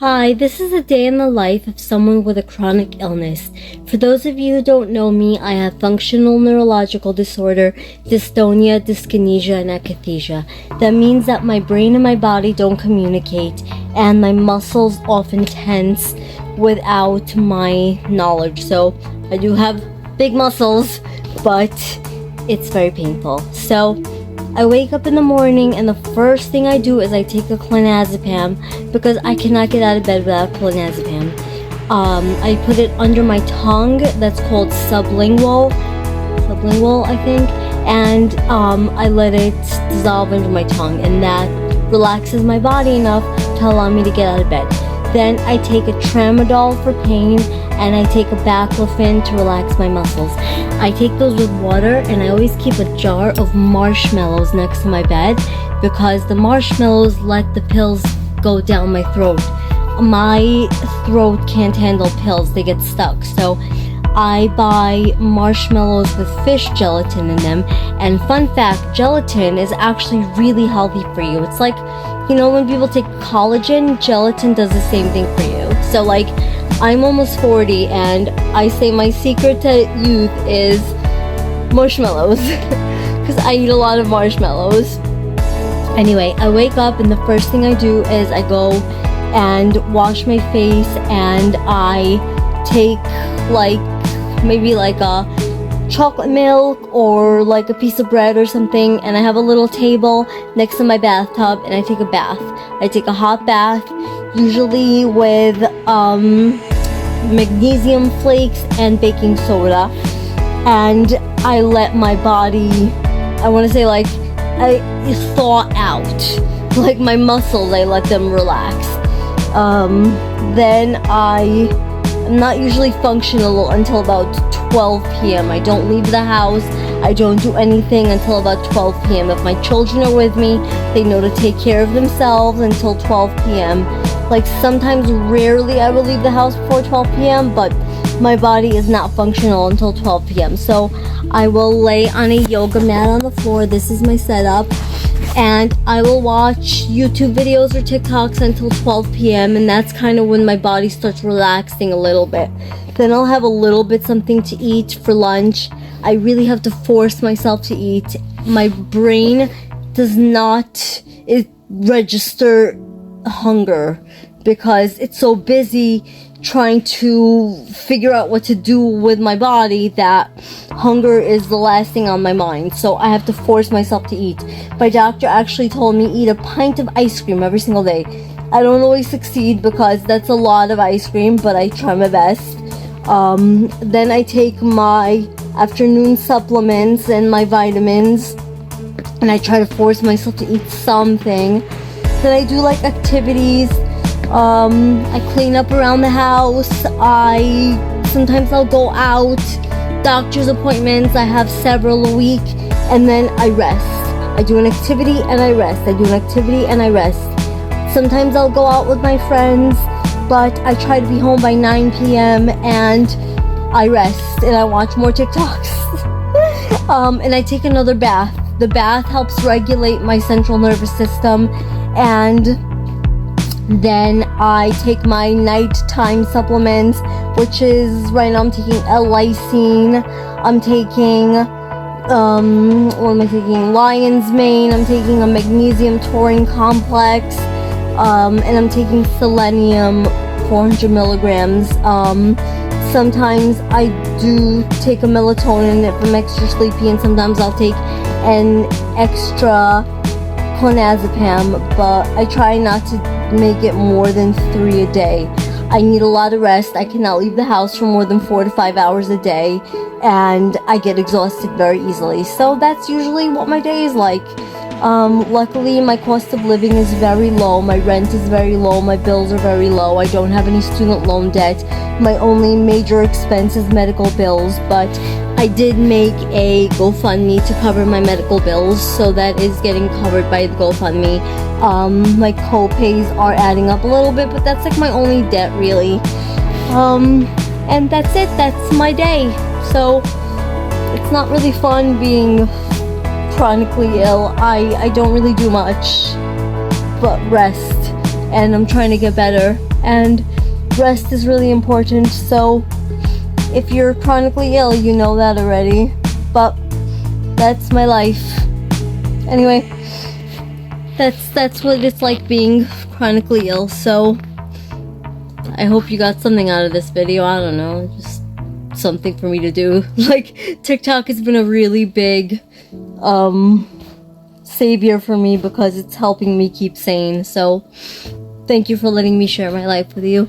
Hi, this is a day in the life of someone with a chronic illness. For those of you who don't know me, I have functional neurological disorder, dystonia, dyskinesia, and akathisia. That means that my brain and my body don't communicate, and my muscles often tense without my knowledge. So I do have big muscles, but it's very painful. So I wake up in the morning and the first thing I do is I take a clonazepam because I cannot get out of bed without clonazepam. I put it under my tongue. That's called sublingual I think, and I let it dissolve under my tongue, and that relaxes my body enough to allow me to get out of bed. Then I take a tramadol for pain, and I take a baclofen to relax my muscles. I take those with water, and I always keep a jar of marshmallows next to my bed because the marshmallows let the pills go down my throat. My throat can't handle pills, they get stuck. So I buy marshmallows with fish gelatin in them. And fun fact, gelatin is actually really healthy for you. It's like, you know, when people take collagen, gelatin does the same thing for you. So like, I'm almost 40 and I say my secret to youth is marshmallows because I eat a lot of marshmallows. Anyway, I wake up and the first thing I do is I go and wash my face, and I take maybe a chocolate milk or like a piece of bread or something, and I have a little table next to my bathtub and I take a bath. I take a hot bath, usually with magnesium flakes and baking soda, and I let my body, I want to say I thaw out, like my muscles, I let them relax. Then I'm not usually functional until about 12 p.m. I don't leave the house. I don't do anything until about 12 p.m. If my children are with me, they know to take care of themselves until 12 p.m. Like sometimes, rarely I will leave the house before 12 p.m., but my body is not functional until 12 p.m. So I will lay on a yoga mat on the floor. This is my setup. And I will watch YouTube videos or TikToks until 12 p.m. and that's kind of when my body starts relaxing a little bit. Then I'll have a little bit something to eat for lunch. I really have to force myself to eat. My brain does not register hunger because it's so busy trying to figure out what to do with my body that hunger is the last thing on my mind. So I have to force myself to eat. My doctor actually told me eat a pint of ice cream every single day. I don't always succeed because that's a lot of ice cream, but I try my best. Then I take my afternoon supplements and my vitamins, and I try to force myself to eat something. Then I do like activities. I clean up around the house. Sometimes I'll go out, doctor's appointments. I have several a week, and then I rest. I do an activity and I rest. I do an activity and I rest. Sometimes I'll go out with my friends, but I try to be home by 9 p.m. and I rest and I watch more TikToks. And I take another bath. The bath helps regulate my central nervous system, and then I take my nighttime supplements, which is right now I'm taking L-lysine, I'm taking lion's mane, I'm taking a magnesium taurine complex, and I'm taking selenium 400 milligrams. Sometimes I do take a melatonin if I'm extra sleepy, and sometimes I'll take an extra clonazepam, but I try not to make it more than 3 a day. I need a lot of rest. I cannot leave the house for more than 4 to 5 hours a day, and I get exhausted very easily. So that's usually what my day is like. Luckily, my cost of living is very low. My rent is very low. My bills are very low. I don't have any student loan debt. My only major expense is medical bills, but I did make a GoFundMe to cover my medical bills, so that is getting covered by the GoFundMe. My co-pays are adding up a little bit, but that's like my only debt really. And that's it. That's my day. So it's not really fun being chronically ill. I don't really do much but rest, and I'm trying to get better. and rest is really important. So if you're chronically ill, you know that already, but that's my life. Anyway, that's what it's like being chronically ill. So I hope you got something out of this video. I don't know, just something for me to do. Like, TikTok has been a really big savior for me because it's helping me keep sane. So thank you for letting me share my life with you.